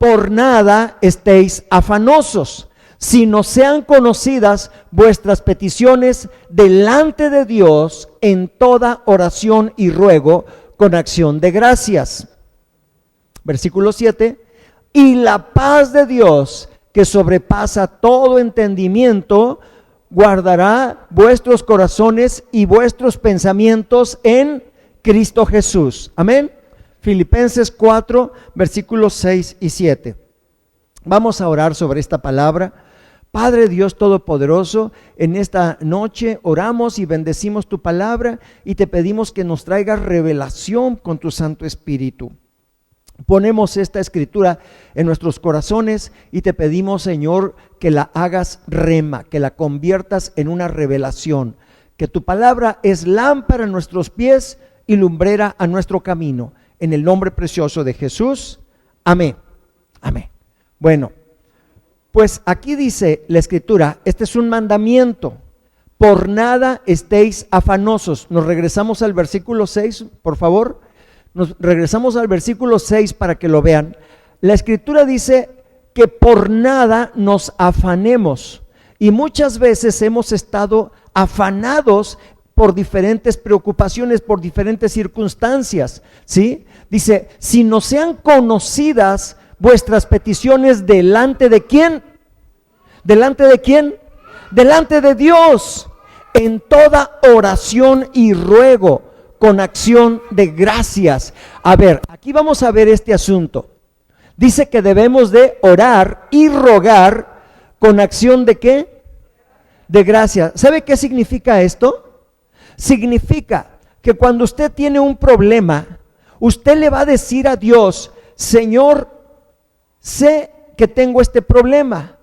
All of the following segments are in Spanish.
por nada estéis afanosos, sino sean conocidas vuestras peticiones delante de Dios en toda oración y ruego con acción de gracias. Versículo 7, y la paz de Dios, que sobrepasa todo entendimiento, guardará vuestros corazones y vuestros pensamientos en Cristo Jesús. Amén. Filipenses 4, versículos 6 y 7. Vamos a orar sobre esta palabra. Padre Dios Todopoderoso, en esta noche oramos y bendecimos tu palabra y te pedimos que nos traigas revelación con tu Santo Espíritu. Ponemos esta escritura en nuestros corazones y te pedimos, Señor, que la hagas rema, que la conviertas en una revelación, que tu palabra es lámpara a nuestros pies y lumbrera a nuestro camino. En el nombre precioso de Jesús, amén. Amén. Bueno, pues aquí dice la escritura, este es un mandamiento: por nada estéis afanosos. Nos regresamos al versículo 6, por favor. Nos regresamos al versículo 6 para que lo vean. La escritura dice que por nada nos afanemos, y muchas veces hemos estado afanados por diferentes preocupaciones, por diferentes circunstancias, ¿sí? Dice, si no sean conocidas vuestras peticiones delante de ¿quién? ¿Delante de quién? Delante de Dios, en toda oración y ruego con acción de gracias. A ver, aquí vamos a ver este asunto. Dice que debemos de orar y rogar con acción de ¿qué? De gracias. ¿Sabe qué significa esto? Significa que cuando usted tiene un problema, usted le va a decir a Dios, Señor, sé que tengo este problema.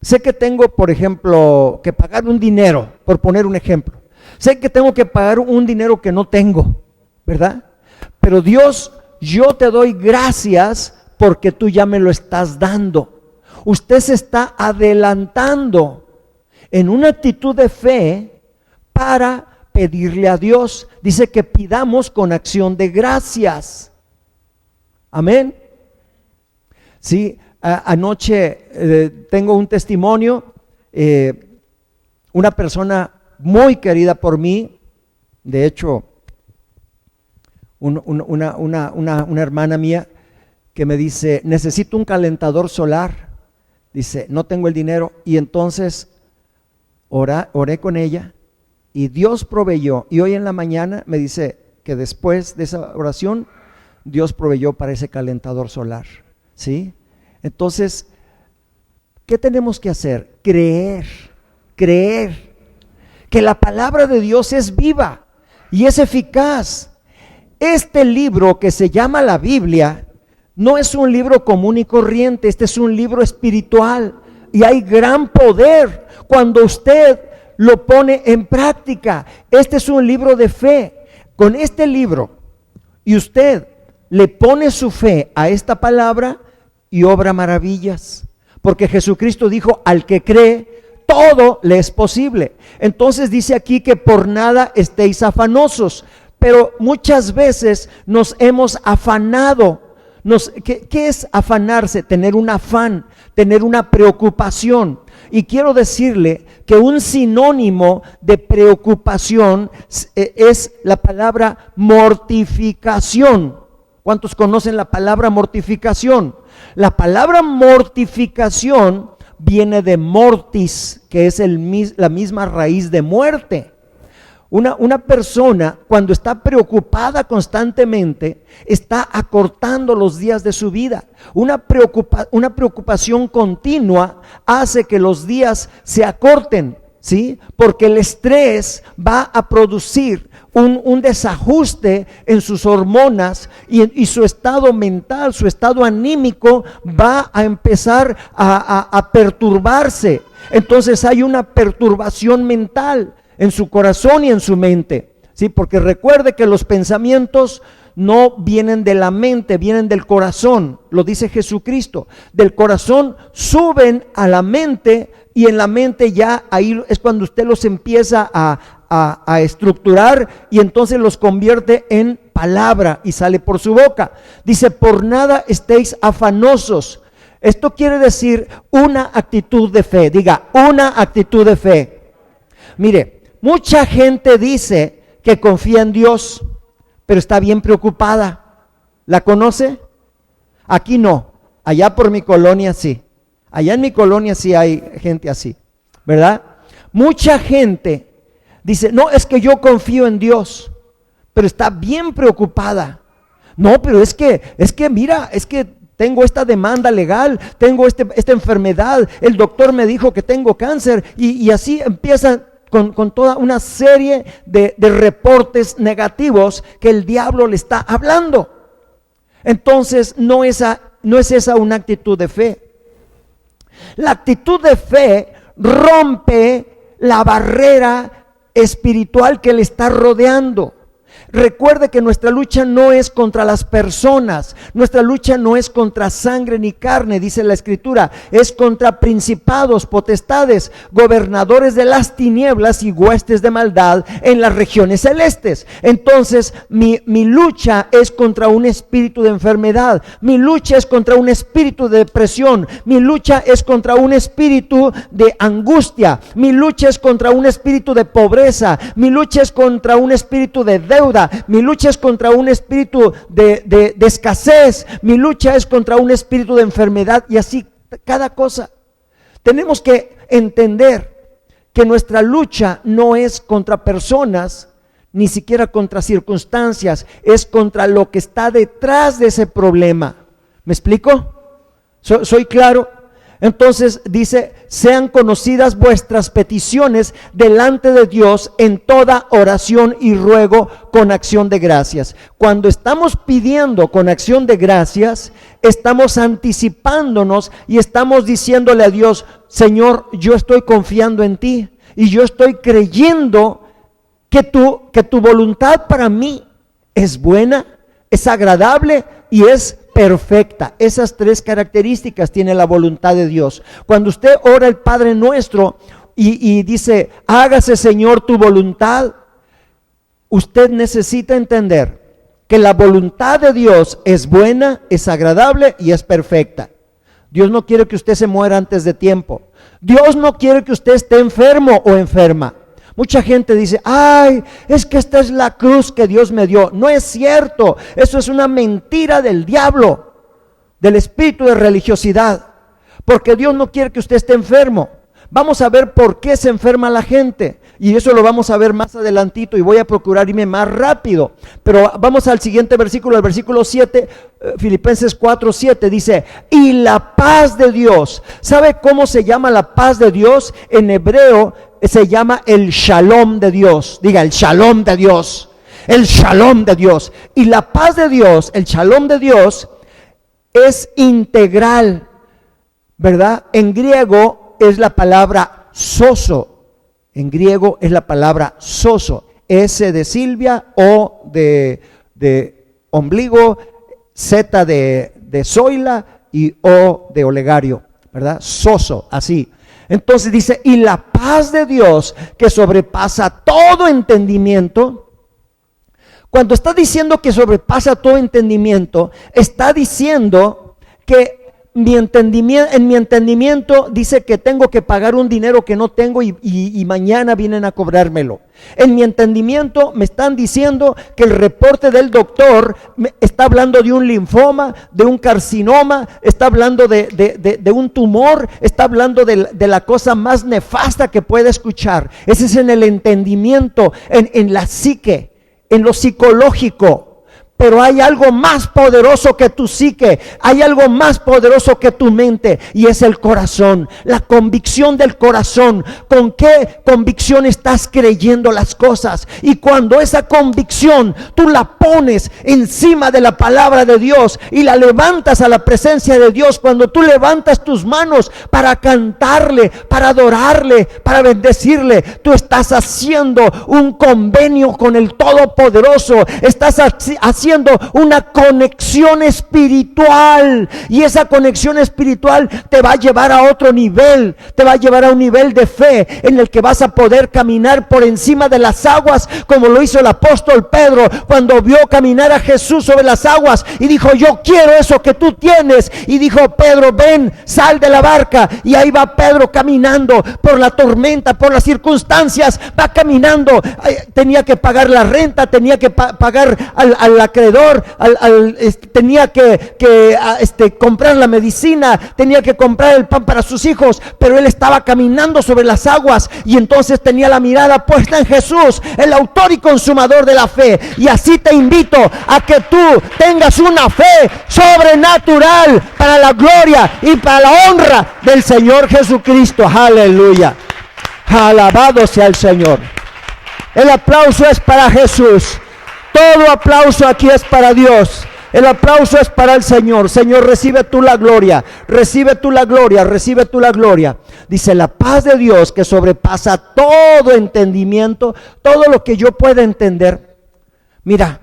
Sé que tengo, por ejemplo, que pagar un dinero, por poner un ejemplo. Sé que tengo que pagar un dinero que no tengo, ¿verdad? Pero Dios, yo te doy gracias porque tú ya me lo estás dando. Usted se está adelantando en una actitud de fe para pedirle a Dios. Dice que pidamos con acción de gracias. Amén. Sí, anoche tengo un testimonio, una persona muy querida por mí, de hecho, una hermana mía que me dice, necesito un calentador solar. Dice, no tengo el dinero. Y entonces oré con ella y Dios proveyó. Y hoy en la mañana me dice que después de esa oración, Dios proveyó para ese calentador solar, ¿sí? Entonces, ¿qué tenemos que hacer? Creer que la palabra de Dios es viva y es eficaz. Este libro que se llama la Biblia no es un libro común y corriente, este es un libro espiritual y hay gran poder cuando usted lo pone en práctica. Este es un libro de fe. Con este libro y usted le pone su fe a esta palabra y obra maravillas, porque Jesucristo dijo, al que cree, todo le es posible. Entonces dice aquí que por nada estéis afanosos, pero muchas veces nos hemos afanado. ¿Qué es afanarse? Tener un afán, tener una preocupación. Y quiero decirle que un sinónimo de preocupación es la palabra mortificación. ¿Cuántos conocen la palabra mortificación? La palabra mortificación viene de mortis, que es la misma raíz de muerte. Una persona cuando está preocupada constantemente está acortando los días de su vida. Una preocupación continua hace que los días se acorten, ¿sí? Porque el estrés va a producir un desajuste en sus hormonas y su estado mental, su estado anímico va a empezar a perturbarse. Entonces hay una perturbación mental en su corazón y en su mente, ¿sí? Porque recuerde que los pensamientos no vienen de la mente, vienen del corazón, lo dice Jesucristo. Del corazón suben a la mente y en la mente ya ahí es cuando usted los empieza a a estructurar y entonces los convierte en palabra y sale por su boca. Dice, por nada estéis afanosos. Esto quiere decir una actitud de fe. Diga, una actitud de fe. Mire, mucha gente dice que confía en Dios, pero está bien preocupada. ¿La conoce? Aquí no, allá por mi colonia sí. Allá en mi colonia sí hay gente así, ¿verdad? Mucha gente dice, no, es que yo confío en Dios, pero está bien preocupada. No, pero es que mira, es que tengo esta demanda legal, tengo esta enfermedad, el doctor me dijo que tengo cáncer, y así empiezan con toda una serie de reportes negativos que el diablo le está hablando. Entonces no es esa una actitud de fe. La actitud de fe rompe la barrera espiritual que le está rodeando. Recuerde que nuestra lucha no es contra las personas, nuestra lucha no es contra sangre ni carne, dice la Escritura, es contra principados, potestades, gobernadores de las tinieblas y huestes de maldad en las regiones celestes. Entonces mi lucha es contra un espíritu de enfermedad, mi lucha es contra un espíritu de depresión, mi lucha es contra un espíritu de angustia, mi lucha es contra un espíritu de pobreza, mi lucha es contra un espíritu de deuda, mi lucha es contra un espíritu de escasez, mi lucha es contra un espíritu de enfermedad, y así cada cosa. Tenemos que entender que nuestra lucha no es contra personas, ni siquiera contra circunstancias, es contra lo que está detrás de ese problema. ¿Me explico? ¿Soy claro? Entonces dice, sean conocidas vuestras peticiones delante de Dios en toda oración y ruego con acción de gracias. Cuando estamos pidiendo con acción de gracias, estamos anticipándonos y estamos diciéndole a Dios, Señor, yo estoy confiando en ti y yo estoy creyendo que tu voluntad para mí es buena, es agradable y es perfecta. Esas tres características tiene la voluntad de Dios. Cuando usted ora el Padre Nuestro y dice, hágase Señor tu voluntad, usted necesita entender que la voluntad de Dios es buena, es agradable y es perfecta. Dios no quiere que usted se muera antes de tiempo. Dios no quiere que usted esté enfermo o enferma. Mucha gente dice, ay, es que esta es la cruz que Dios me dio. No es cierto, eso es una mentira del diablo, del espíritu de religiosidad, porque Dios no quiere que usted esté enfermo. Vamos a ver por qué se enferma la gente, y eso lo vamos a ver más adelantito, y voy a procurar irme más rápido, pero vamos al siguiente versículo, al versículo 7, Filipenses 4:7, dice, y la paz de Dios. ¿Sabe cómo se llama la paz de Dios? En hebreo se llama el shalom de Dios. Diga, el shalom de Dios, el shalom de Dios. Y la paz de Dios, el shalom de Dios, es integral, ¿verdad? En griego es la palabra soso. En griego es la palabra soso. S de Silvia, O de ombligo, Z de Zoila y O de Olegario, ¿verdad? Soso, así. Entonces dice, y la paz de Dios que sobrepasa todo entendimiento. Cuando está diciendo que sobrepasa todo entendimiento, está diciendo que en mi entendimiento dice que tengo que pagar un dinero que no tengo y mañana vienen a cobrármelo. En mi entendimiento me están diciendo que el reporte del doctor está hablando de un linfoma, de un carcinoma, está hablando de un tumor, está hablando de la cosa más nefasta que pueda escuchar. Ese es en el entendimiento, en la psique, en lo psicológico. Pero hay algo más poderoso que tu psique, hay algo más poderoso que tu mente, y es el corazón, la convicción del corazón. ¿Con qué convicción estás creyendo las cosas? Y cuando esa convicción tú la pones encima de la palabra de Dios y la levantas a la presencia de Dios, cuando tú levantas tus manos para cantarle, para adorarle, para bendecirle, tú estás haciendo un convenio con el Todopoderoso, estás haciendo haciendo una conexión espiritual. Y esa conexión espiritual te va a llevar a otro nivel. Te va a llevar a un nivel de fe en el que vas a poder caminar por encima de las aguas, como lo hizo el apóstol Pedro cuando vio caminar a Jesús sobre las aguas y dijo: yo quiero eso que tú tienes. Y dijo Pedro: ven, sal de la barca. Y ahí va Pedro caminando por la tormenta, por las circunstancias, va caminando. Tenía que pagar la renta, tenía que pagar al acreedor, tenía que comprar la medicina, tenía que comprar el pan para sus hijos, pero él estaba caminando sobre las aguas y entonces tenía la mirada puesta en Jesús, el autor y consumador de la fe. Y así te invito a que tú tengas una fe sobrenatural para la gloria y para la honra del Señor Jesucristo. Aleluya. Alabado sea el Señor. El aplauso es para Jesús. Todo aplauso aquí es para Dios. El aplauso es para el Señor. Señor, recibe tú la gloria. Recibe tú la gloria. Recibe tú la gloria. Dice: la paz de Dios que sobrepasa todo entendimiento, todo lo que yo pueda entender. Mira,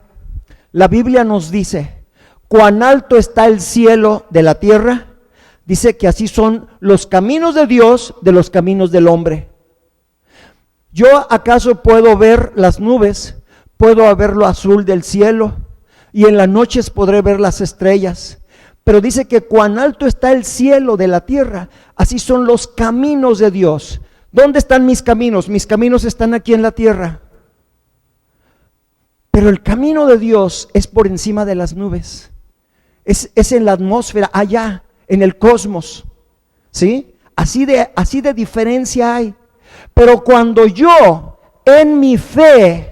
la Biblia nos dice: cuán alto está el cielo de la tierra. Dice que así son los caminos de Dios de los caminos del hombre. ¿Yo acaso puedo ver las nubes? Puedo ver lo azul del cielo, y en las noches podré ver las estrellas. Pero dice que cuán alto está el cielo de la tierra, así son los caminos de Dios. ¿Dónde están mis caminos? Mis caminos están aquí en la tierra. Pero el camino de Dios es por encima de las nubes. Es en la atmósfera, allá, en el cosmos. ¿Sí? Así de diferencia hay. Pero cuando yo, en mi fe,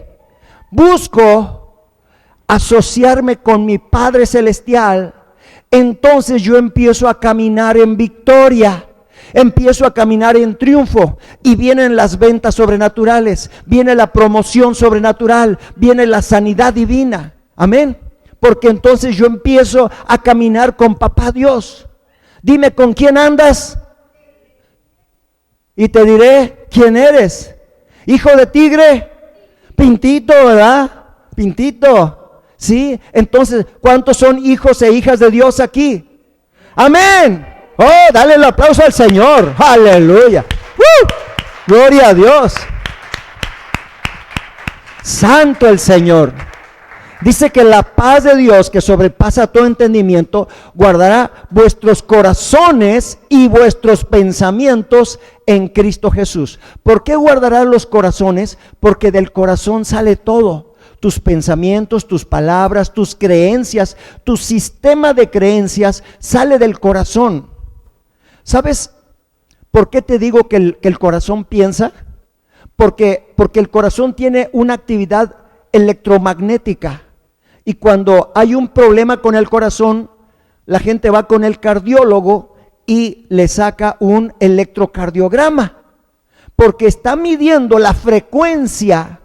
busco asociarme con mi Padre Celestial, entonces yo empiezo a caminar en victoria, empiezo a caminar en triunfo, y vienen las ventas sobrenaturales, viene la promoción sobrenatural, viene la sanidad divina. Amén. Porque entonces yo empiezo a caminar con Papá Dios. Dime, ¿con quién andas? Y te diré quién eres. Hijo de tigre, Pintito, ¿verdad? Pintito. ¿Sí? Entonces, ¿cuántos son hijos e hijas de Dios aquí? Amén. Oh, dale el aplauso al Señor. Aleluya. Gloria a Dios. Santo el Señor. Dice que la paz de Dios, que sobrepasa todo entendimiento, guardará vuestros corazones y vuestros pensamientos en Cristo Jesús. ¿Por qué guardará los corazones? Porque del corazón sale todo. Tus pensamientos, tus palabras, tus creencias, tu sistema de creencias sale del corazón. ¿Sabes por qué te digo que el corazón piensa? Porque el corazón tiene una actividad electromagnética. Y cuando hay un problema con el corazón, la gente va con el cardiólogo y le saca un electrocardiograma, porque está midiendo la frecuencia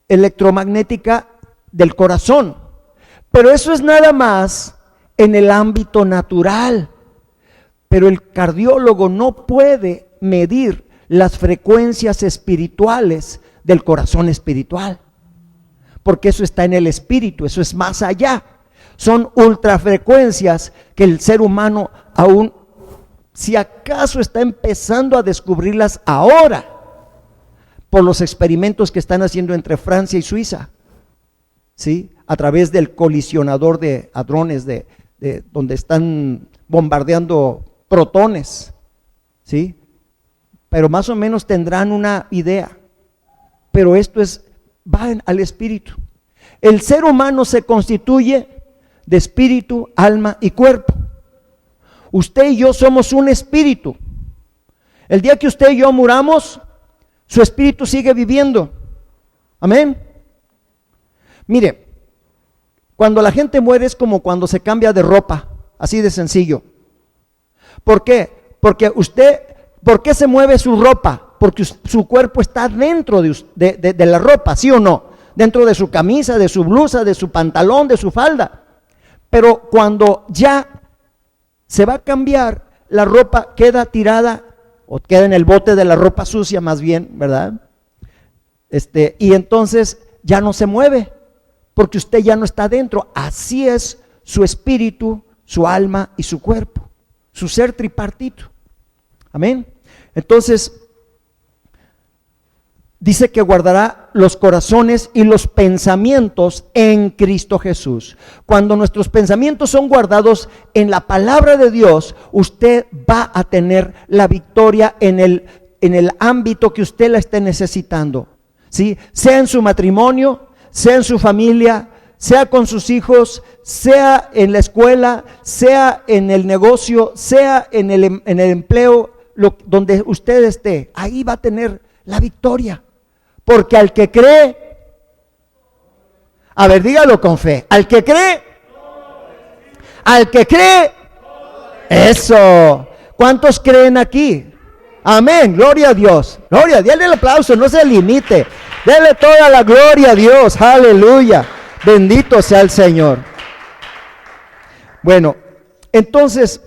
electromagnética del corazón. Pero eso es nada más en el ámbito natural. Pero el cardiólogo no puede medir las frecuencias espirituales del corazón espiritual, porque eso está en el espíritu, eso es más allá. Son ultrafrecuencias que el ser humano aún, si acaso, está empezando a descubrirlas ahora por los experimentos que están haciendo entre Francia y Suiza, ¿sí? A través del colisionador de hadrones, de donde están bombardeando protones, ¿sí? Pero más o menos tendrán una idea. Pero esto va al espíritu. El ser humano se constituye de espíritu, alma y cuerpo. Usted y yo somos un espíritu. El día que usted y yo muramos, su espíritu sigue viviendo. Amén. Mire, cuando la gente muere es como cuando se cambia de ropa, así de sencillo. ¿Por qué? Porque ¿por qué se mueve su ropa? Porque su cuerpo está dentro de la ropa, ¿sí o no? Dentro de su camisa, de su blusa, de su pantalón, de su falda. Pero cuando ya se va a cambiar, la ropa queda tirada, o queda en el bote de la ropa sucia más bien, ¿verdad? Y entonces ya no se mueve, porque usted ya no está dentro. Así es su espíritu, su alma y su cuerpo, su ser tripartito. Amén. Entonces, dice que guardará los corazones y los pensamientos en Cristo Jesús. Cuando nuestros pensamientos son guardados en la palabra de Dios, usted va a tener la victoria en el ámbito que usted la esté necesitando, ¿sí? Sea en su matrimonio, sea en su familia, sea con sus hijos, sea en la escuela, sea en el negocio, sea en el empleo, donde usted esté, ahí va a tener la victoria. Porque al que cree, a ver, dígalo con fe, al que cree, eso. ¿Cuántos creen aquí? Amén, gloria a Dios, gloria, dale el aplauso, no se limite, dele toda la gloria a Dios, aleluya, bendito sea el Señor. Bueno, entonces,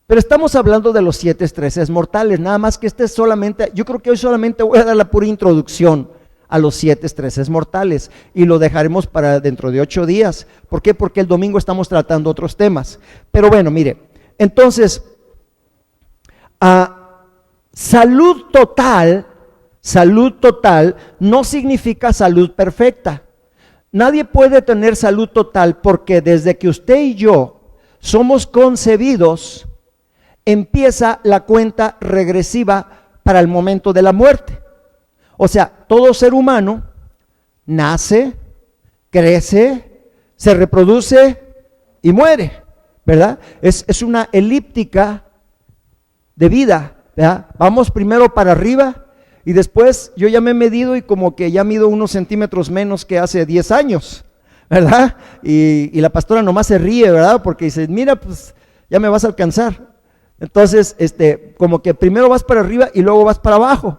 pero estamos hablando de los 7 estreses mortales, nada más que yo creo que hoy solamente voy a dar la pura introducción a los 7 estreses mortales y lo dejaremos para dentro de 8 días. ¿Por qué? Porque el domingo estamos tratando otros temas. Pero bueno, mire, entonces, salud total no significa salud perfecta. Nadie puede tener salud total porque desde que usted y yo somos concebidos, empieza la cuenta regresiva para el momento de la muerte. O sea, todo ser humano nace, crece, se reproduce y muere, ¿verdad? Es una elíptica de vida, ¿verdad? Vamos primero para arriba y después yo ya me he medido y como que ya mido unos centímetros menos que hace 10 años, ¿verdad? Y la pastora nomás se ríe, ¿verdad? Porque dice, mira, pues ya me vas a alcanzar. Entonces, como que primero vas para arriba y luego vas para abajo.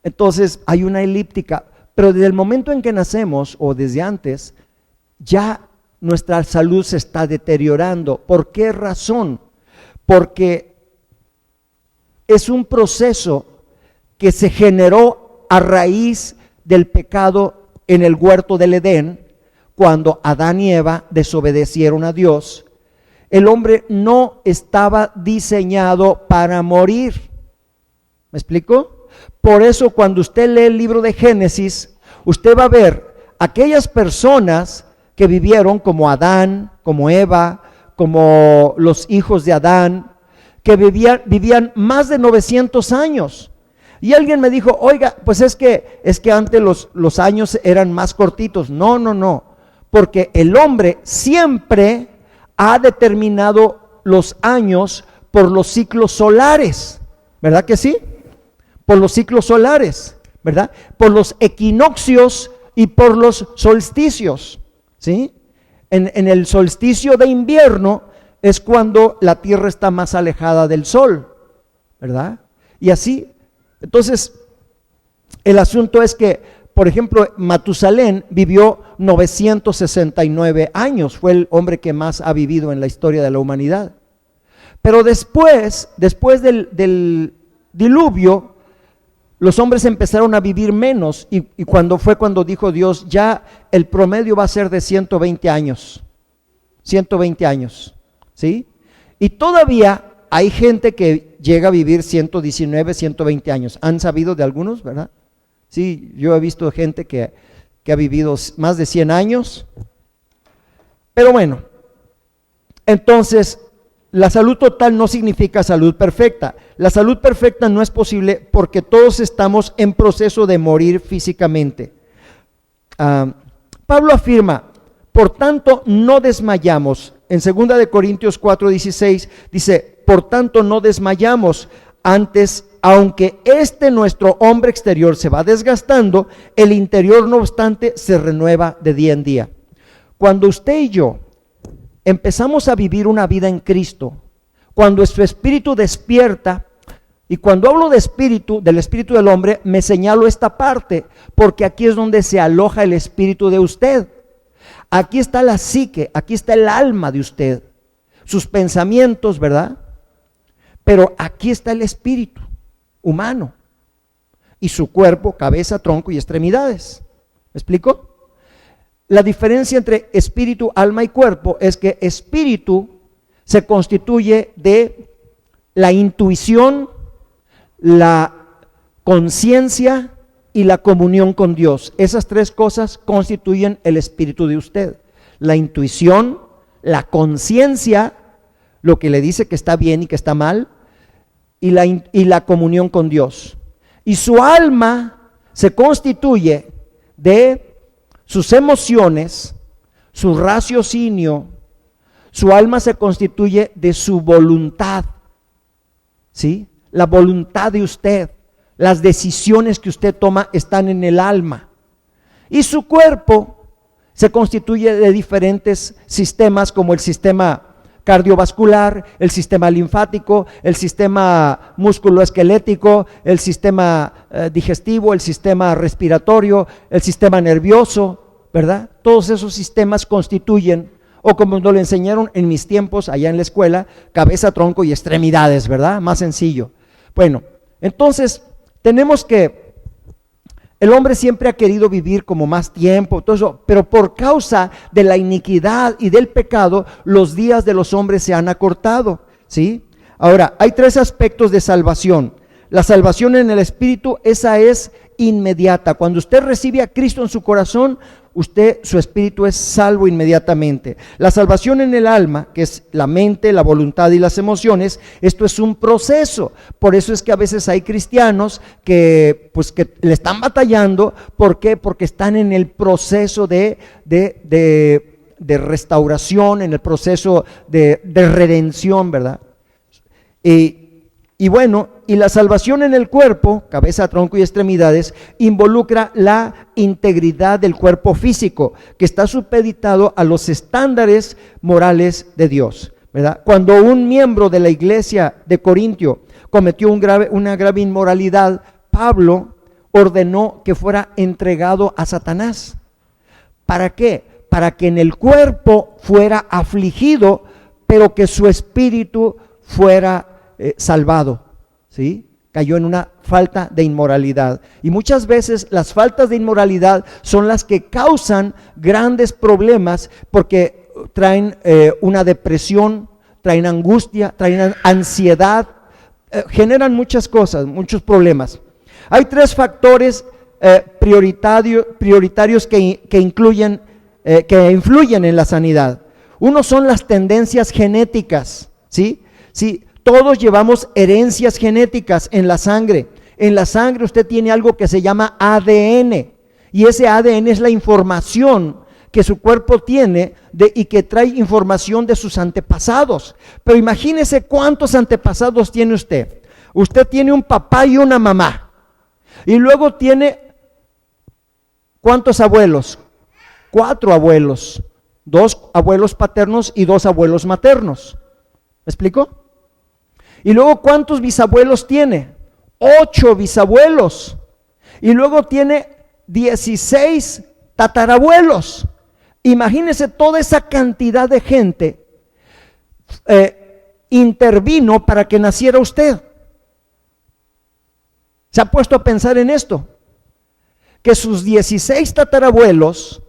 Entonces, hay una elíptica, pero desde el momento en que nacemos o desde antes, ya nuestra salud se está deteriorando. ¿Por qué razón? Porque es un proceso que se generó a raíz del pecado en el huerto del Edén, cuando Adán y Eva desobedecieron a Dios. El hombre no estaba diseñado para morir. ¿Me explico? Por eso cuando usted lee el libro de Génesis, usted va a ver aquellas personas que vivieron como Adán, como Eva, como los hijos de Adán, que vivían más de 900 años. Y alguien me dijo, oiga, pues es que antes los años eran más cortitos. No, porque el hombre siempre ha determinado los años por los ciclos solares, ¿verdad que sí? Por los ciclos solares, ¿verdad? Por los equinoccios y por los solsticios, ¿sí? En el solsticio de invierno es cuando la tierra está más alejada del sol, ¿verdad? Y así, entonces, el asunto es que, por ejemplo, Matusalén vivió 969 años, fue el hombre que más ha vivido en la historia de la humanidad. Pero después del diluvio, los hombres empezaron a vivir menos y cuando dijo Dios, ya el promedio va a ser de 120 años, 120 años, ¿sí? Y todavía hay gente que llega a vivir 119, 120 años. ¿Han sabido de algunos, verdad? Sí, yo he visto gente que ha vivido más de 100 años. Pero bueno, entonces, la salud total no significa salud perfecta. La salud perfecta no es posible porque todos estamos en proceso de morir físicamente. Pablo afirma, por tanto no desmayamos. En 2 de Corintios 4:16 dice, por tanto no desmayamos. Antes, aunque nuestro hombre exterior se va desgastando, el interior no obstante se renueva de día en día. Cuando usted y yo empezamos a vivir una vida en Cristo, cuando su espíritu despierta, y cuando hablo de espíritu, del espíritu del hombre, me señalo esta parte, porque aquí es donde se aloja el espíritu de usted. Aquí está la psique, aquí está el alma de usted, sus pensamientos, ¿verdad? Pero aquí está el espíritu humano y su cuerpo, cabeza, tronco y extremidades. ¿Me explico? la diferencia entre espíritu, alma y cuerpo es que espíritu se constituye de la intuición, la conciencia y la comunión con Dios. Esas tres cosas constituyen el espíritu de usted. La intuición, la conciencia, lo que le dice que está bien y que está mal, y la comunión con Dios. Y su alma se constituye de sus emociones, su raciocinio. Su alma se constituye de su voluntad, ¿sí? La voluntad de usted, las decisiones que usted toma están en el alma. Y su cuerpo se constituye de diferentes sistemas, como el sistema cardiovascular, el sistema linfático, el sistema musculoesquelético, el sistema digestivo, el sistema respiratorio, el sistema nervioso, ¿verdad? Todos esos sistemas constituyen, o como nos lo enseñaron en mis tiempos allá en la escuela, cabeza, tronco y extremidades, ¿verdad? Más sencillo. Bueno, entonces tenemos que, el hombre siempre ha querido vivir como más tiempo, todo eso, pero por causa de la iniquidad y del pecado, los días de los hombres se han acortado, ¿sí? Ahora, hay tres aspectos de salvación. La salvación en el espíritu, esa es inmediata. Cuando usted recibe a Cristo en su corazón, su espíritu es salvo inmediatamente. La salvación en el alma, que es la mente, la voluntad y las emociones, esto es un proceso. Por eso es que a veces hay cristianos que le están batallando. ¿Por qué? Porque están en el proceso de restauración, en el proceso de redención, ¿verdad? Y bueno, y la salvación en el cuerpo, cabeza, tronco y extremidades, involucra la integridad del cuerpo físico, que está supeditado a los estándares morales de Dios, ¿verdad? Cuando un miembro de la iglesia de Corintio cometió una grave inmoralidad, Pablo ordenó que fuera entregado a Satanás. ¿Para qué? Para que en el cuerpo fuera afligido, pero que su espíritu fuera salvado, ¿sí? Cayó en una falta de inmoralidad. Y muchas veces las faltas de inmoralidad son las que causan grandes problemas, porque traen una depresión, traen angustia, traen ansiedad, generan muchas cosas, muchos problemas. Hay tres factores prioritarios que influyen en la sanidad. Uno son las tendencias genéticas, ¿sí? Sí. Todos llevamos herencias genéticas en la sangre. En la sangre usted tiene algo que se llama ADN. Y ese ADN es la información que su cuerpo tiene y que trae información de sus antepasados. Pero imagínese cuántos antepasados tiene usted. Usted tiene un papá y una mamá. Y luego tiene, ¿cuántos abuelos? 4 abuelos. 2 abuelos paternos y 2 abuelos maternos. ¿Me explico? Y luego, ¿cuántos bisabuelos tiene? 8 bisabuelos. Y luego tiene 16 tatarabuelos. Imagínese toda esa cantidad de gente intervino para que naciera usted. ¿Se ha puesto a pensar en esto? Que sus 16 tatarabuelos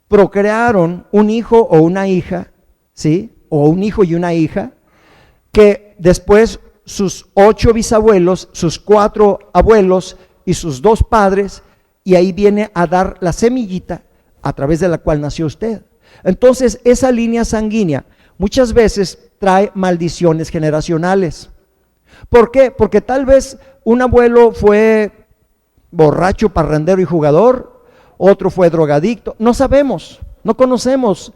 procrearon un hijo o una hija, ¿sí? O un hijo y una hija, que después sus 8 bisabuelos, sus 4 abuelos y sus 2 padres, y ahí viene a dar la semillita a través de la cual nació usted. Entonces, esa línea sanguínea muchas veces trae maldiciones generacionales. ¿Por qué? Porque tal vez un abuelo fue borracho, parrandero y jugador, otro fue drogadicto, no sabemos, no conocemos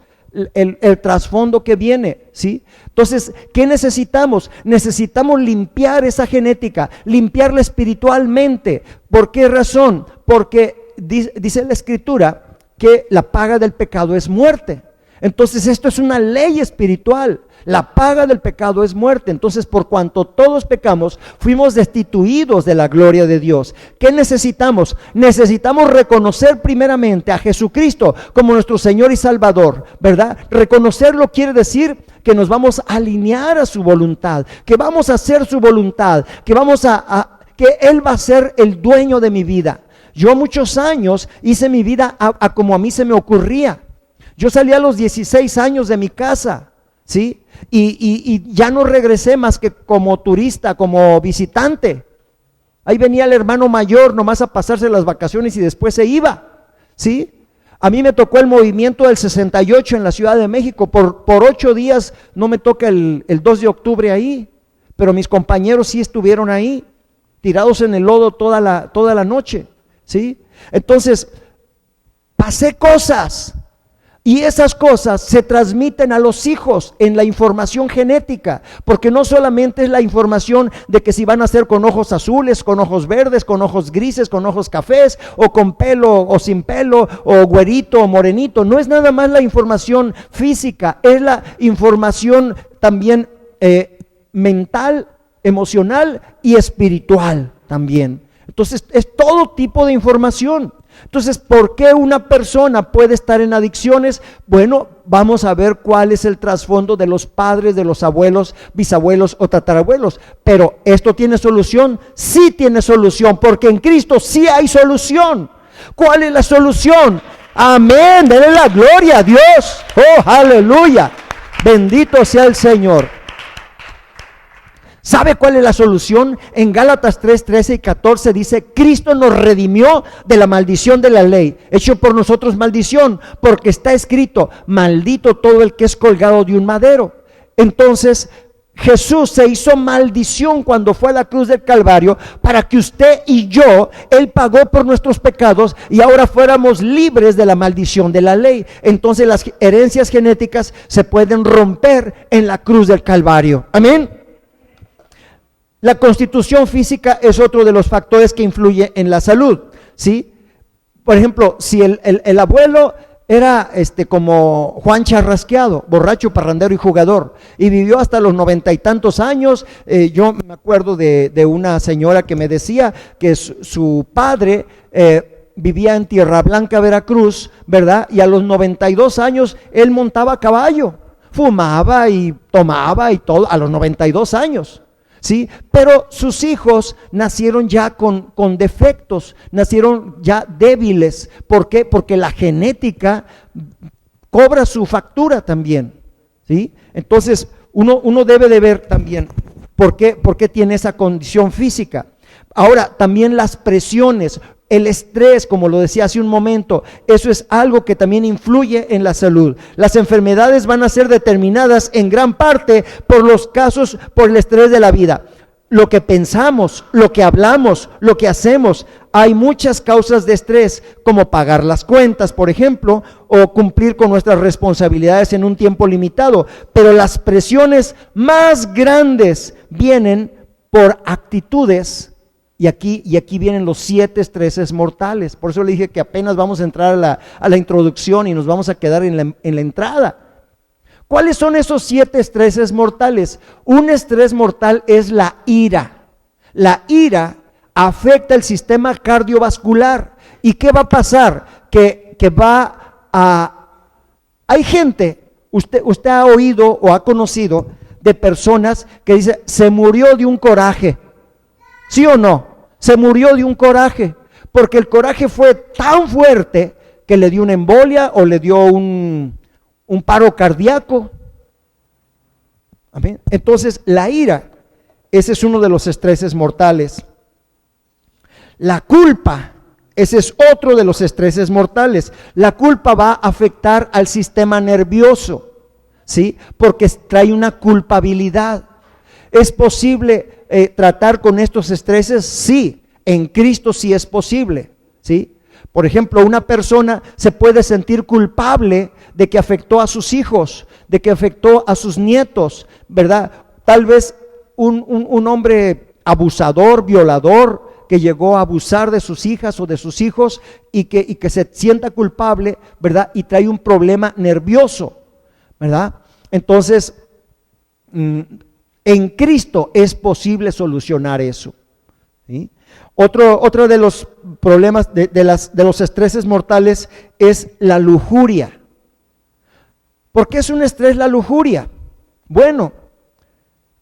el trasfondo que viene, ¿sí? Entonces, ¿qué necesitamos? Necesitamos limpiar esa genética, limpiarla espiritualmente. ¿Por qué razón? Porque dice la Escritura que la paga del pecado es muerte. Entonces, esto es una ley espiritual. La paga del pecado es muerte. Entonces, por cuanto todos pecamos, fuimos destituidos de la gloria de Dios. ¿Qué necesitamos? Necesitamos reconocer primeramente a Jesucristo como nuestro Señor y Salvador, ¿verdad? Reconocerlo quiere decir que nos vamos a alinear a su voluntad, que vamos a hacer su voluntad, que Él va a ser el dueño de mi vida. Yo muchos años hice mi vida a como a mí se me ocurría. Yo salí a los 16 años de mi casa, ¿sí? Y ya no regresé más que como turista, como visitante. Ahí venía el hermano mayor nomás a pasarse las vacaciones y después se iba, ¿sí? A mí me tocó el movimiento del 68 en la Ciudad de México. Por 8 días no me toca el 2 de octubre ahí, pero mis compañeros sí estuvieron ahí, tirados en el lodo toda la noche, ¿sí? Entonces, pasé cosas. Y esas cosas se transmiten a los hijos en la información genética, porque no solamente es la información de que si van a ser con ojos azules, con ojos verdes, con ojos grises, con ojos cafés, o con pelo o sin pelo, o güerito o morenito. No es nada más la información física, es la información también mental, emocional y espiritual también. Entonces es todo tipo de información. Entonces, ¿por qué una persona puede estar en adicciones? Bueno, vamos a ver cuál es el trasfondo de los padres, de los abuelos, bisabuelos o tatarabuelos. Pero ¿esto tiene solución? Sí tiene solución, porque en Cristo sí hay solución. ¿Cuál es la solución? Amén, denle la gloria a Dios. Oh, aleluya. Bendito sea el Señor. ¿Sabe cuál es la solución? En Gálatas 3, 13 y 14 dice: Cristo nos redimió de la maldición de la ley, hecho por nosotros maldición, porque está escrito: maldito todo el que es colgado de un madero. Entonces Jesús se hizo maldición cuando fue a la cruz del Calvario, para que usted y yo, Él pagó por nuestros pecados y ahora fuéramos libres de la maldición de la ley. Entonces las herencias genéticas se pueden romper en la cruz del Calvario. Amén. La constitución física es otro de los factores que influye en la salud, ¿sí? Por ejemplo, si el abuelo era como Juan Charrasqueado, borracho, parrandero y jugador, y vivió hasta los 90 y tantos años. Yo me acuerdo de una señora que me decía que su padre vivía en Tierra Blanca, Veracruz, ¿verdad? Y a los 92 años él montaba a caballo, fumaba y tomaba y todo, a los 92 años. ¿Sí? Pero sus hijos nacieron ya con defectos, nacieron ya débiles. ¿Por qué? Porque la genética cobra su factura también, ¿sí? Entonces uno debe de ver también por qué tiene esa condición física. Ahora, también las presiones, el estrés, como lo decía hace un momento, eso es algo que también influye en la salud. Las enfermedades van a ser determinadas en gran parte por el estrés de la vida. Lo que pensamos, lo que hablamos, lo que hacemos. Hay muchas causas de estrés, como pagar las cuentas, por ejemplo, o cumplir con nuestras responsabilidades en un tiempo limitado. Pero las presiones más grandes vienen por actitudes. Y aquí vienen los 7 estreses mortales. Por eso le dije que apenas vamos a entrar a la introducción y nos vamos a quedar en la entrada. ¿Cuáles son esos 7 estreses mortales? Un estrés mortal es la ira. La ira afecta el sistema cardiovascular. ¿Y qué va a pasar? Que hay gente, usted ha oído o ha conocido de personas que dicen: se murió de un coraje. ¿Sí o no? Se murió de un coraje, porque el coraje fue tan fuerte que le dio una embolia o le dio un paro cardíaco. ¿Amén? Entonces, la ira, ese es uno de los estreses mortales. La culpa, ese es otro de los estreses mortales. La culpa va a afectar al sistema nervioso, ¿sí? Porque trae una culpabilidad. ¿Es posible tratar con estos estreses? Sí, en Cristo sí es posible, ¿sí? Por ejemplo, una persona se puede sentir culpable de que afectó a sus hijos, de que afectó a sus nietos, ¿verdad? Tal vez un hombre abusador, violador, que llegó a abusar de sus hijas o de sus hijos y que se sienta culpable, ¿verdad? Y trae un problema nervioso, ¿verdad? Entonces, en Cristo es posible solucionar eso, ¿sí? Otro de los problemas de los estreses mortales es la lujuria. ¿Por qué es un estrés la lujuria? Bueno,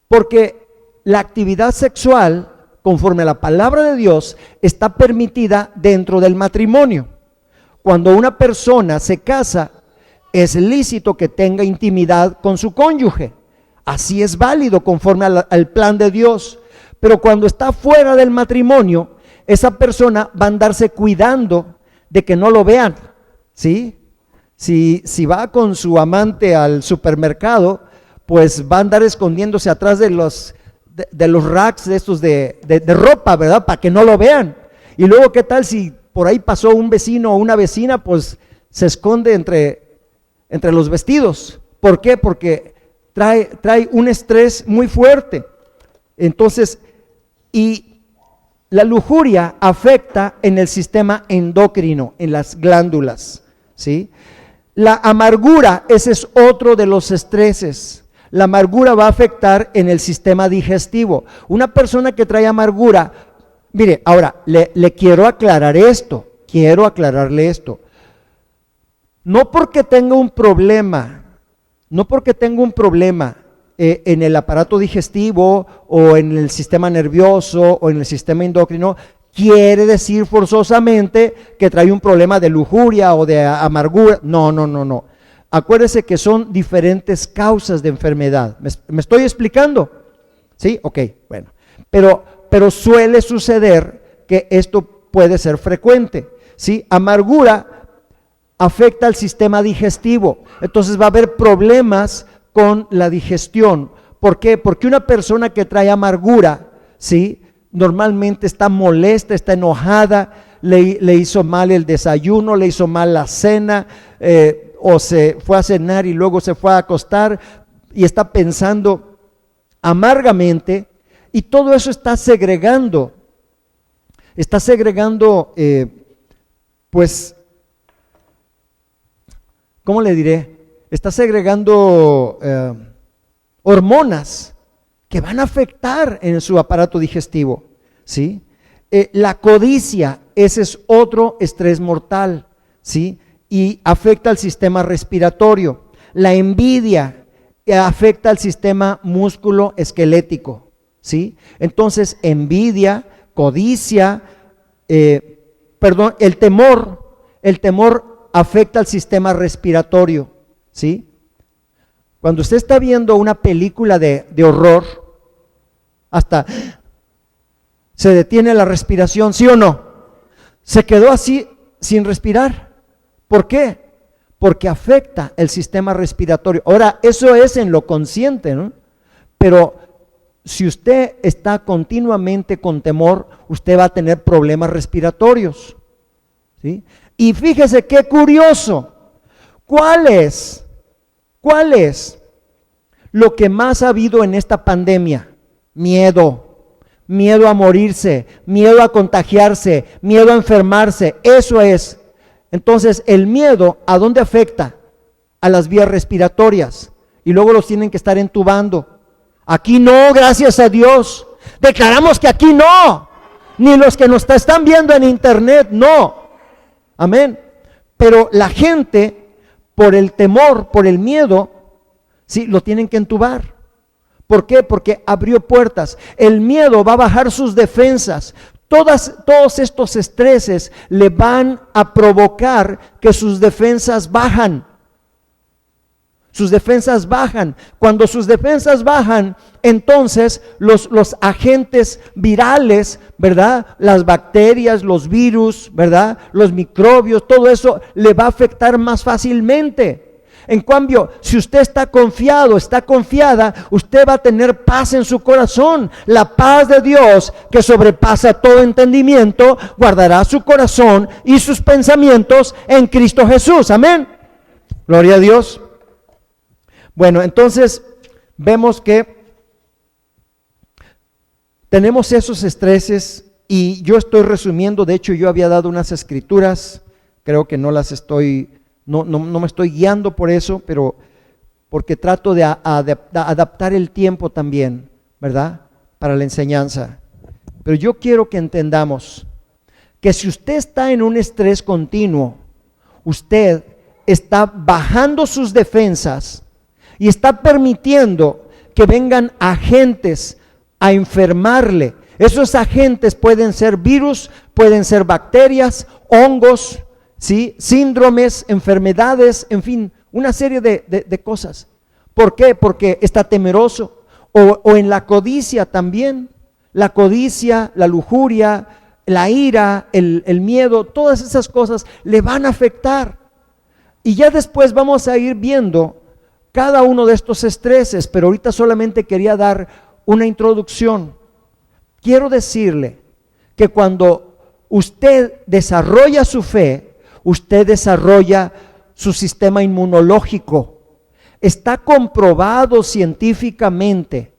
porque la actividad sexual conforme a la palabra de Dios, está permitida dentro del matrimonio. Cuando una persona se casa, es lícito que tenga intimidad con su cónyuge. Así es válido conforme al plan de Dios. Pero cuando está fuera del matrimonio, esa persona va a andarse cuidando de que no lo vean, ¿sí? Si va con su amante al supermercado, pues va a andar escondiéndose atrás de los racks de estos de ropa, ¿verdad? Para que no lo vean. Y luego, ¿qué tal si por ahí pasó un vecino o una vecina? Pues se esconde entre los vestidos. ¿Por qué? Porque trae un estrés muy fuerte. Entonces, y la lujuria afecta en el sistema endocrino, en las glándulas, ¿sí? La amargura, ese es otro de los estreses. La amargura va a afectar en el sistema digestivo. Una persona que trae amargura, mire, ahora, le quiero aclararle esto. No porque tenga un problema, en el aparato digestivo o en el sistema nervioso o en el sistema endocrino, quiere decir forzosamente que trae un problema de lujuria o de amargura. No. Acuérdese que son diferentes causas de enfermedad. ¿Me estoy explicando? ¿Sí? Ok, bueno. Pero suele suceder que esto puede ser frecuente, ¿sí? Amargura afecta al sistema digestivo. Entonces va a haber problemas con la digestión. ¿Por qué? Porque una persona que trae amargura, ¿sí?, normalmente está molesta, está enojada, le hizo mal el desayuno, le hizo mal la cena, o se fue a cenar y luego se fue a acostar y está pensando amargamente, y todo eso está segregando, pues, ¿cómo le diré? Está segregando hormonas que van a afectar en su aparato digestivo, ¿sí? La codicia, ese es otro estrés mortal, ¿sí? Y afecta al sistema respiratorio. La envidia afecta al sistema músculo-esquelético, ¿sí? Entonces, envidia, codicia, el temor afecta al sistema respiratorio, ¿sí? Cuando usted está viendo una película de horror, hasta se detiene la respiración, ¿sí o no? Se quedó así sin respirar. ¿Por qué? Porque afecta el sistema respiratorio. Ahora, eso es en lo consciente, ¿no? Pero si usted está continuamente con temor, usted va a tener problemas respiratorios, ¿sí? Y fíjese qué curioso. ¿Cuál es lo que más ha habido en esta pandemia? Miedo a morirse, miedo a contagiarse, miedo a enfermarse. Eso es. Entonces, el miedo, ¿a dónde afecta? A las vías respiratorias. Y luego los tienen que estar entubando. Aquí no, gracias a Dios. Declaramos que aquí no. Ni los que nos están viendo en internet, no. Amén. Pero la gente, por el temor, por el miedo, sí, lo tienen que entubar. ¿Por qué? Porque abrió puertas. El miedo va a bajar sus defensas. Todos estos estreses le van a provocar que sus defensas bajan. Sus defensas bajan. Cuando sus defensas bajan, entonces los agentes virales, ¿verdad? Las bacterias, los virus, ¿verdad? Los microbios, todo eso le va a afectar más fácilmente. En cambio, si usted está confiado, está confiada, usted va a tener paz en su corazón. La paz de Dios, que sobrepasa todo entendimiento, guardará su corazón y sus pensamientos en Cristo Jesús. Amén. Gloria a Dios. Bueno, entonces vemos que tenemos esos estreses y yo estoy resumiendo. De hecho, yo había dado unas escrituras, creo que no las estoy... No me estoy guiando por eso, pero porque trato de adaptar el tiempo también, ¿verdad? Para la enseñanza. Pero yo quiero que entendamos que si usted está en un estrés continuo, usted está bajando sus defensas y está permitiendo que vengan agentes a enfermarle. Esos agentes pueden ser virus, pueden ser bacterias, hongos, ¿sí? Síndromes, enfermedades, en fin, una serie de cosas. ¿Por qué? Porque está temeroso. O en la codicia también. La codicia, la lujuria, la ira, el miedo, todas esas cosas le van a afectar. Y ya después vamos a ir viendo cada uno de estos estreses, pero ahorita solamente quería dar una introducción. Quiero decirle que cuando usted desarrolla su fe, usted desarrolla su sistema inmunológico. Está comprobado científicamente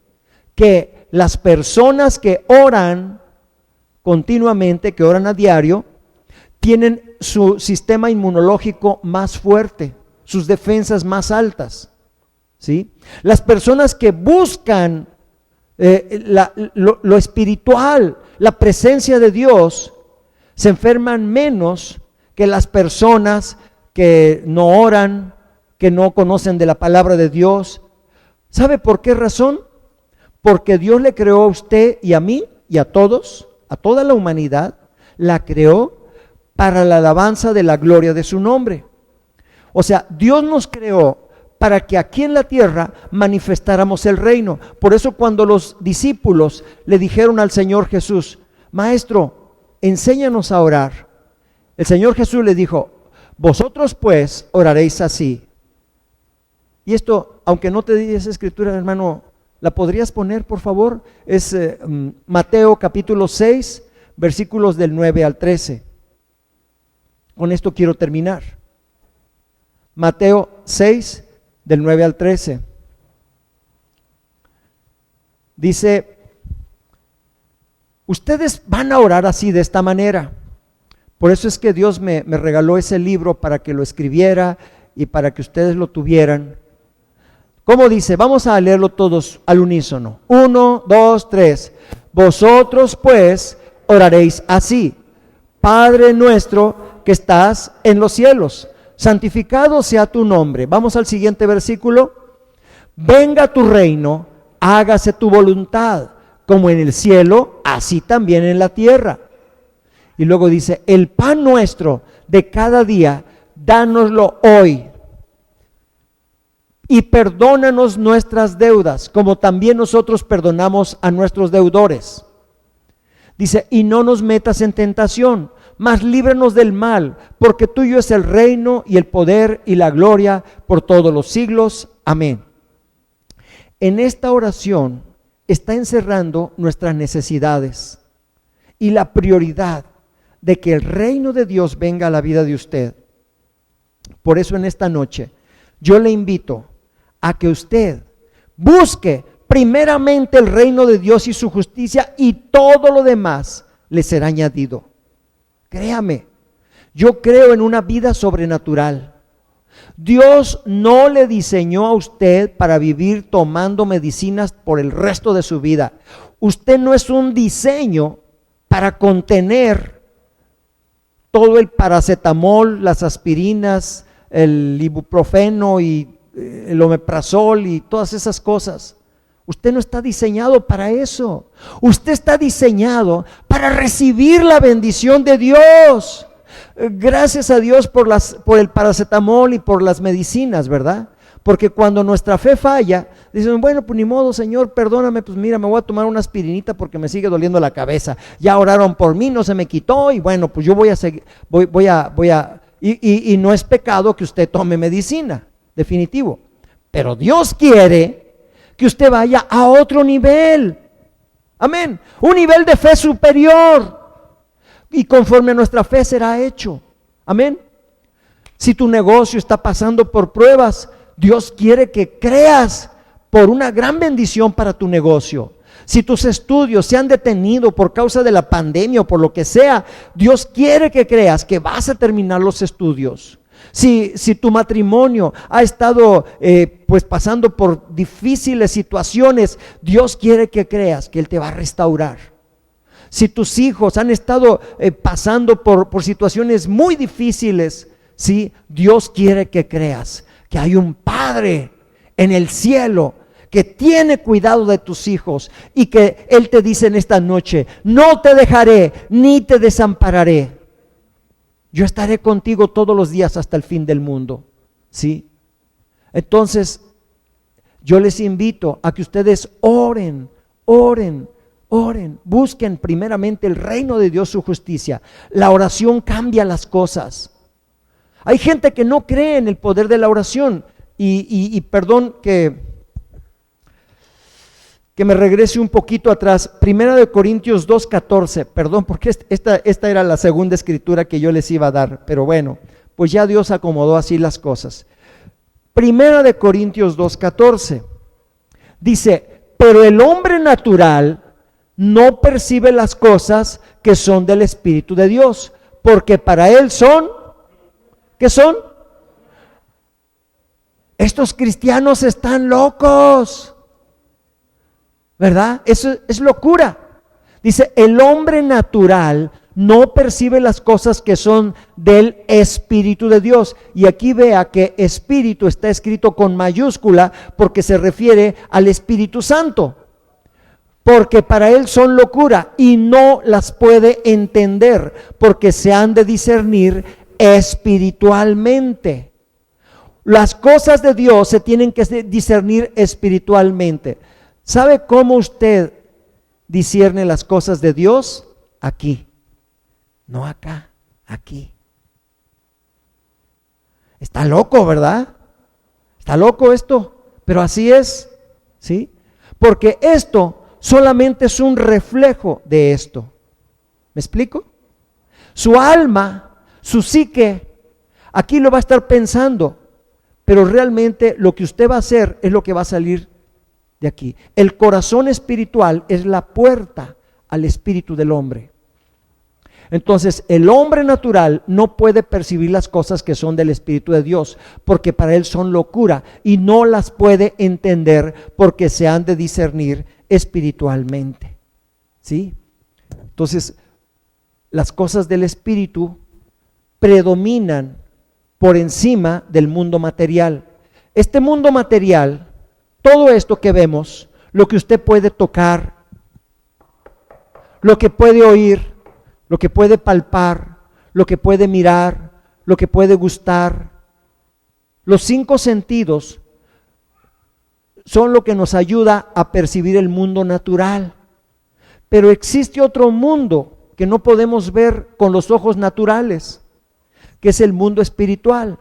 que las personas que oran continuamente, que oran a diario, tienen su sistema inmunológico más fuerte, sus defensas más altas, ¿sí? Las personas que buscan lo espiritual, la presencia de Dios, se enferman menos que las personas que no oran, que no conocen de la palabra de Dios. ¿Sabe por qué razón? Porque Dios le creó a usted y a mí y a todos, a toda la humanidad, la creó para la alabanza de la gloria de su nombre. O sea, Dios nos creó para que aquí en la tierra manifestáramos el reino. Por eso cuando los discípulos le dijeron al Señor Jesús: Maestro, enséñanos a orar, el Señor Jesús les dijo: vosotros pues oraréis así. Y esto, aunque no te di esa escritura, hermano, ¿la podrías poner, por favor? Es Mateo capítulo 6, versículos del 9 al 13. Con esto quiero terminar. Mateo 6, del 9 al 13. Dice: ustedes van a orar así, de esta manera. Por eso es que Dios me regaló ese libro para que lo escribiera y para que ustedes lo tuvieran. ¿Cómo dice? Vamos a leerlo todos al unísono. 1, 2, 3. Vosotros pues oraréis así: Padre nuestro que estás en los cielos, santificado sea tu nombre. Vamos al siguiente versículo. Venga tu reino, hágase tu voluntad, como en el cielo, así también en la tierra. Y luego dice: el pan nuestro de cada día, dánoslo hoy. Y perdónanos nuestras deudas, como también nosotros perdonamos a nuestros deudores. Dice: y no nos metas en tentación, mas líbranos del mal, porque tuyo es el reino y el poder y la gloria por todos los siglos. Amén. En esta oración está encerrando nuestras necesidades y la prioridad de que el reino de Dios venga a la vida de usted. Por eso en esta noche yo le invito a que usted busque primeramente el reino de Dios y su justicia, y todo lo demás le será añadido. Créame, yo creo en una vida sobrenatural. Dios no le diseñó a usted para vivir tomando medicinas por el resto de su vida. Usted no es un diseño para contener todo el paracetamol, las aspirinas, el ibuprofeno y el omeprazol y todas esas cosas. Usted no está diseñado para eso. Usted está diseñado para recibir la bendición de Dios. Gracias a Dios por el paracetamol y por las medicinas, ¿verdad? Porque cuando nuestra fe falla, dicen: bueno, pues ni modo, Señor, perdóname, pues mira, me voy a tomar una aspirinita porque me sigue doliendo la cabeza. Ya oraron por mí, no se me quitó, y bueno, pues yo voy a seguir, y no es pecado que usted tome medicina, definitivo. Pero Dios quiere que usted vaya a otro nivel. Amén. Un nivel de fe superior. Y conforme a nuestra fe será hecho. Amén. Si tu negocio está pasando por pruebas, Dios quiere que creas por una gran bendición para tu negocio. Si tus estudios se han detenido por causa de la pandemia o por lo que sea, Dios quiere que creas que vas a terminar los estudios. Si tu matrimonio ha estado pues pasando por difíciles situaciones, Dios quiere que creas que Él te va a restaurar. Si tus hijos han estado pasando por situaciones muy difíciles, ¿sí? Dios quiere que creas que hay un Padre en el cielo que tiene cuidado de tus hijos y que Él te dice en esta noche: no te dejaré ni te desampararé. Yo estaré contigo todos los días hasta el fin del mundo. ¿Sí? Entonces, yo les invito a que ustedes oren, busquen primeramente el reino de Dios, su justicia. La oración cambia las cosas. Hay gente que no cree en el poder de la oración y perdón que me regrese un poquito atrás. 1 Corintios 2:14, perdón, porque esta era la segunda escritura que yo les iba a dar, pero bueno, pues ya Dios acomodó así las cosas. 1 Corintios 2:14 dice: pero el hombre natural no percibe las cosas que son del Espíritu de Dios, porque para él son, ¿qué son? Estos cristianos están locos, ¿verdad? Eso es locura. Dice: el hombre natural no percibe las cosas que son del Espíritu de Dios. Y aquí vea que Espíritu está escrito con mayúscula porque se refiere al Espíritu Santo. Porque para él son locura y no las puede entender, porque se han de discernir espiritualmente. Las cosas de Dios se tienen que discernir espiritualmente. ¿Sabe cómo usted discierne las cosas de Dios? Aquí, no acá, aquí. Está loco, ¿verdad? Está loco esto, pero así es, ¿sí? Porque esto solamente es un reflejo de esto. ¿Me explico? Su alma, su psique, aquí lo va a estar pensando, pero realmente lo que usted va a hacer es lo que va a salir de aquí. El corazón espiritual es la puerta al espíritu del hombre. Entonces, el hombre natural no puede percibir las cosas que son del Espíritu de Dios, porque para él son locura, y no las puede entender porque se han de discernir espiritualmente. ¿Sí? Entonces, las cosas del Espíritu predominan por encima del mundo material. Este mundo material, todo esto que vemos, lo que usted puede tocar, lo que puede oír, lo que puede palpar, lo que puede mirar, lo que puede gustar, los 5 sentidos son lo que nos ayuda a percibir el mundo natural. Pero existe otro mundo que no podemos ver con los ojos naturales, que es el mundo espiritual.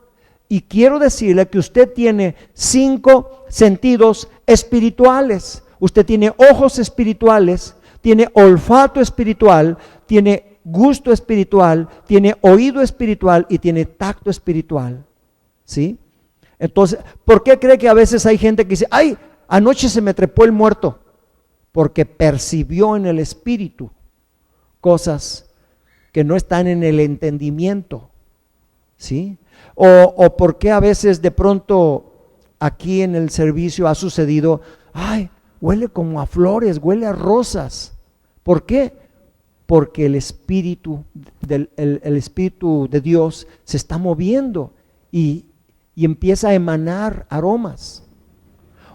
Y quiero decirle que usted tiene 5 sentidos espirituales. Usted tiene ojos espirituales, tiene olfato espiritual, tiene gusto espiritual, tiene oído espiritual y tiene tacto espiritual. ¿Sí? Entonces, ¿por qué cree que a veces hay gente que dice: ay, anoche se me trepó el muerto? Porque percibió en el espíritu cosas que no están en el entendimiento. ¿Sí? O por qué a veces de pronto aquí en el servicio ha sucedido: ay, huele como a flores, huele a rosas. ¿Por qué? Porque el espíritu el espíritu de Dios se está moviendo y empieza a emanar aromas.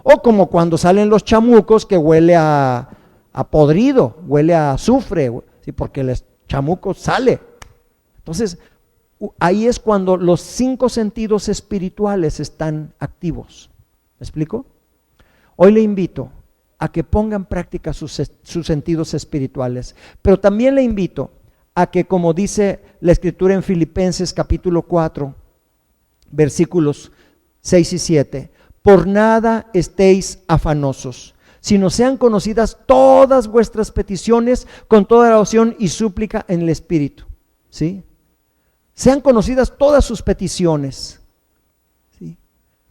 O como cuando salen los chamucos, que huele a podrido, huele a azufre, ¿sí? Porque el chamuco sale. Entonces, ahí es cuando los 5 sentidos espirituales están activos. ¿Me explico? Hoy le invito a que ponga en práctica sus sentidos espirituales, pero también le invito a que, como dice la escritura en Filipenses capítulo 4, versículos 6 y 7, por nada estéis afanosos, sino sean conocidas todas vuestras peticiones con toda oración y súplica en el Espíritu. ¿Sí? Sean conocidas todas sus peticiones. ¿Sí?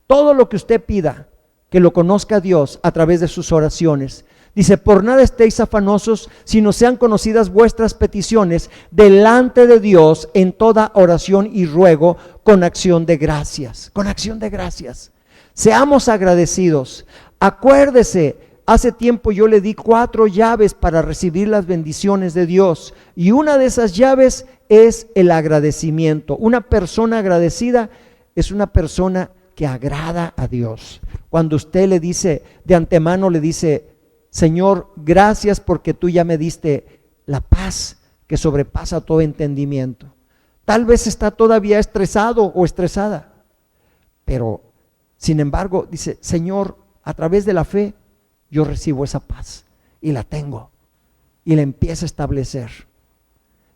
Todo lo que usted pida, que lo conozca Dios a través de sus oraciones. Dice: por nada estéis afanosos, sino sean conocidas vuestras peticiones delante de Dios en toda oración y ruego con acción de gracias. Con acción de gracias. Seamos agradecidos. Acuérdese, hace tiempo yo le di 4 llaves para recibir las bendiciones de Dios, y una de esas llaves es el agradecimiento. Una persona agradecida es una persona que agrada a Dios. Cuando usted le dice, de antemano le dice, Señor, gracias porque tú ya me diste la paz que sobrepasa todo entendimiento. Tal vez está todavía estresado o estresada, pero sin embargo dice, Señor, a través de la fe yo recibo esa paz y la tengo, y la empieza a establecer.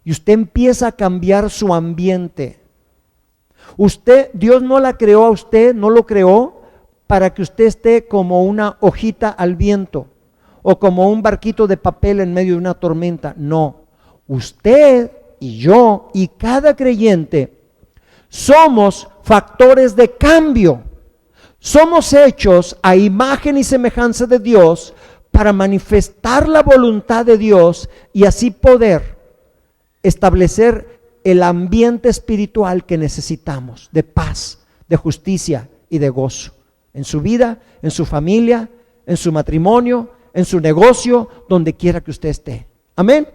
Y usted empieza a cambiar su ambiente. Dios no la creó a usted, no lo creó para que usted esté como una hojita al viento o como un barquito de papel en medio de una tormenta. No, usted y yo y cada creyente somos factores de cambio. Somos hechos a imagen y semejanza de Dios para manifestar la voluntad de Dios y así poder establecer el ambiente espiritual que necesitamos, de paz, de justicia y de gozo, en su vida, en su familia, en su matrimonio, en su negocio, donde quiera que usted esté. Amén.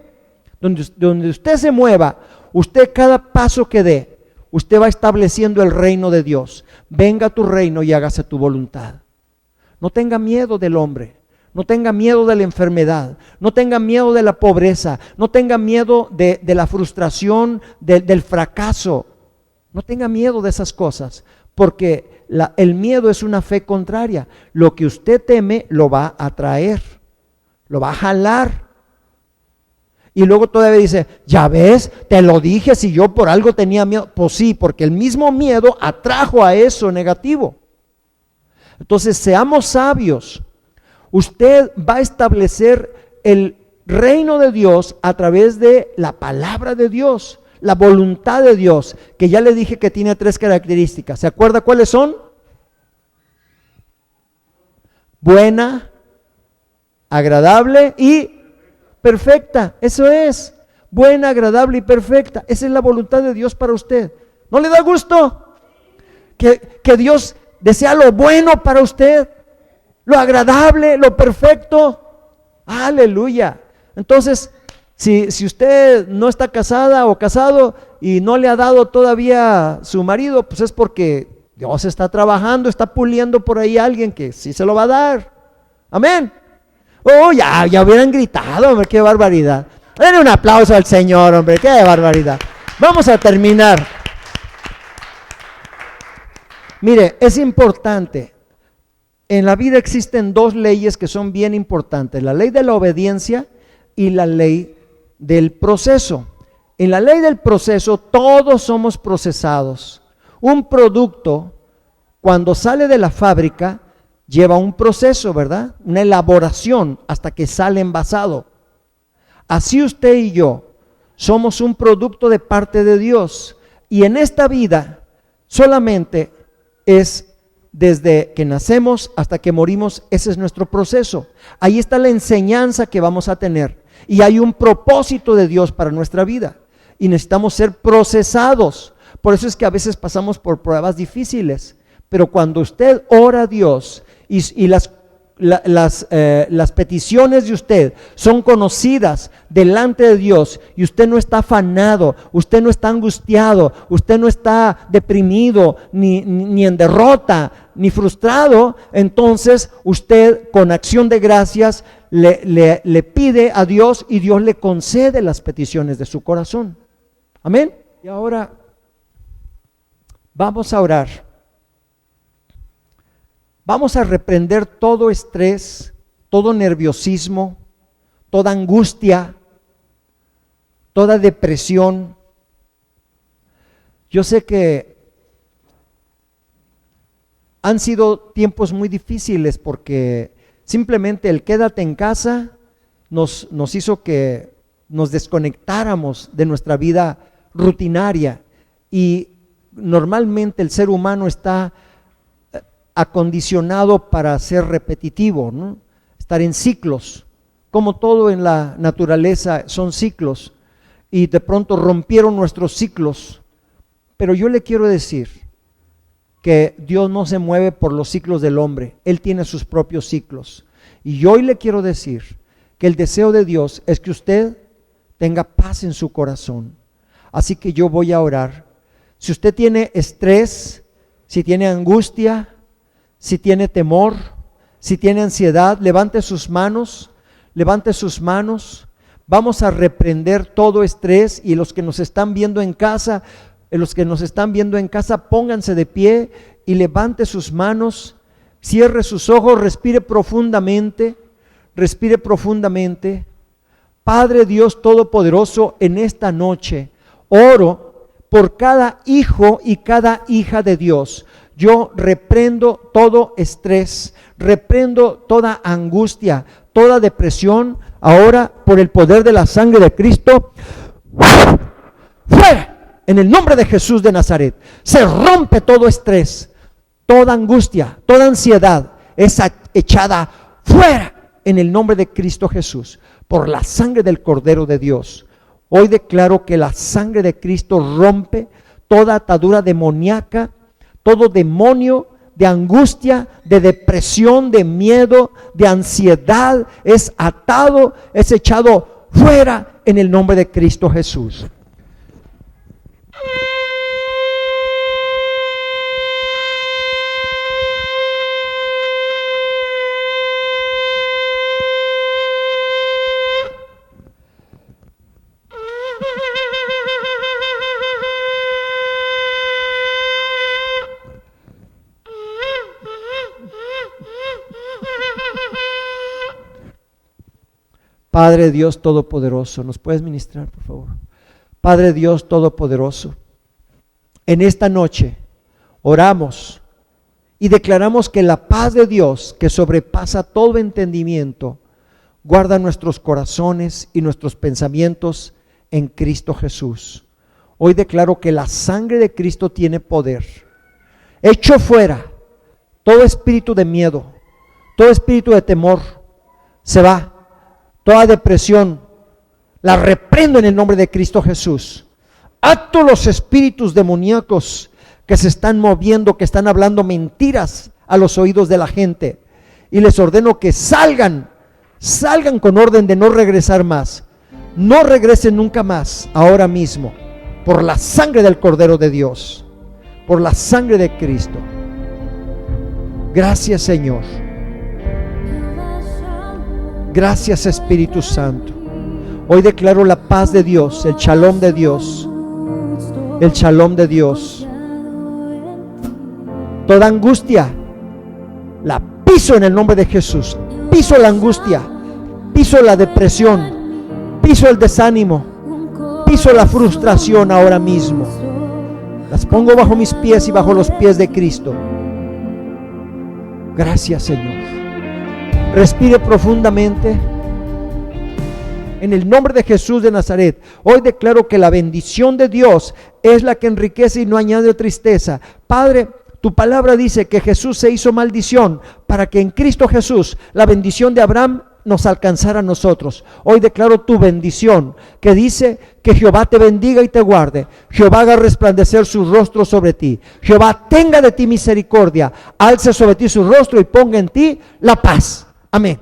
Donde usted se mueva, usted cada paso que dé, usted va estableciendo el reino de Dios. Venga tu reino y hágase tu voluntad. No tenga miedo del hombre. No tenga miedo de la enfermedad, no tenga miedo de la pobreza, no tenga miedo de la frustración, del fracaso. No tenga miedo de esas cosas, porque el miedo es una fe contraria. Lo que usted teme lo va a atraer, lo va a jalar. Y luego todavía dice, ya ves, te lo dije, si yo por algo tenía miedo. Pues sí, porque el mismo miedo atrajo a eso negativo. Entonces seamos sabios. Usted va a establecer el reino de Dios a través de la palabra de Dios, la voluntad de Dios, que ya le dije que tiene 3 características. ¿Se acuerda cuáles son? Buena, agradable y perfecta. Eso es, buena, agradable y perfecta. Esa es la voluntad de Dios para usted. ¿No le da gusto que Dios desea lo bueno para usted? Lo agradable, lo perfecto. Aleluya. Entonces, si usted no está casada o casado y no le ha dado todavía su marido, pues es porque Dios está trabajando, está puliendo por ahí a alguien que sí se lo va a dar. Amén. Oh, ya hubieran gritado, hombre, qué barbaridad. Denle un aplauso al Señor, hombre, qué barbaridad. Vamos a terminar. Mire, es importante. En la vida existen 2 leyes que son bien importantes, la ley de la obediencia y la ley del proceso. En la ley del proceso todos somos procesados. Un producto, cuando sale de la fábrica, lleva un proceso, ¿verdad? Una elaboración hasta que sale envasado. Así usted y yo somos un producto de parte de Dios. Y en esta vida solamente es desde que nacemos hasta que morimos, ese es nuestro proceso. Ahí está la enseñanza que vamos a tener. Y hay un propósito de Dios para nuestra vida. Y necesitamos ser procesados. Por eso es que a veces pasamos por pruebas difíciles. Pero cuando usted ora a Dios y las peticiones de usted son conocidas delante de Dios y usted no está afanado, usted no está angustiado, usted no está deprimido, ni en derrota, ni frustrado, entonces usted con acción de gracias le pide a Dios y Dios le concede las peticiones de su corazón. Amén. Y ahora vamos a orar. Vamos a reprender todo estrés, todo nerviosismo, toda angustia, toda depresión. Yo sé que han sido tiempos muy difíciles porque simplemente el quédate en casa nos hizo que nos desconectáramos de nuestra vida rutinaria y normalmente el ser humano está acondicionado para ser repetitivo, ¿no? Estar en ciclos, como todo en la naturaleza son ciclos, y de pronto rompieron nuestros ciclos. Pero yo le quiero decir que Dios no se mueve por los ciclos del hombre, Él tiene sus propios ciclos. Y yo hoy le quiero decir que el deseo de Dios es que usted tenga paz en su corazón. Así que yo voy a orar. Si usted tiene estrés, si tiene angustia, si tiene temor, si tiene ansiedad, levante sus manos, levante sus manos. Vamos a reprender todo estrés, y los que nos están viendo en casa, pónganse de pie y levante sus manos, cierre sus ojos, respire profundamente. Padre Dios Todopoderoso, en esta noche oro por cada hijo y cada hija de Dios. Yo reprendo todo estrés, reprendo toda angustia, toda depresión. Ahora, por el poder de la sangre de Cristo, fuera, en el nombre de Jesús de Nazaret. Se rompe todo estrés, toda angustia, toda ansiedad es echada fuera en el nombre de Cristo Jesús, por la sangre del Cordero de Dios. Hoy declaro que la sangre de Cristo rompe toda atadura demoníaca, todo demonio de angustia, de depresión, de miedo, de ansiedad, es atado, es echado fuera en el nombre de Cristo Jesús. Padre Dios Todopoderoso, ¿nos puedes ministrar, por favor? Padre Dios Todopoderoso, en esta noche oramos y declaramos que la paz de Dios, que sobrepasa todo entendimiento, guarda nuestros corazones y nuestros pensamientos en Cristo Jesús. Hoy declaro que la sangre de Cristo tiene poder. Echo fuera todo espíritu de miedo, todo espíritu de temor, se va. Toda depresión la reprendo en el nombre de Cristo Jesús. Ato los espíritus demoníacos que se están moviendo, que están hablando mentiras a los oídos de la gente, y les ordeno que salgan con orden de no regresar más. No regresen nunca más, ahora mismo, por la sangre del Cordero de Dios, por la sangre de Cristo. Gracias, Señor. Gracias, Espíritu Santo. Hoy declaro la paz de Dios, el shalom de Dios, el shalom de Dios. Toda angustia la piso en el nombre de Jesús. Piso la angustia, piso la depresión, piso el desánimo, piso la frustración ahora mismo. Las pongo bajo mis pies y bajo los pies de Cristo. Gracias, Señor. Respire profundamente. En el nombre de Jesús de Nazaret, hoy declaro que la bendición de Dios es la que enriquece y no añade tristeza. Padre, tu palabra dice que Jesús se hizo maldición para que en Cristo Jesús la bendición de Abraham nos alcanzara a nosotros. Hoy declaro tu bendición, que dice que Jehová te bendiga y te guarde. Jehová haga resplandecer su rostro sobre ti. Jehová tenga de ti misericordia, alce sobre ti su rostro y ponga en ti la paz. Amén.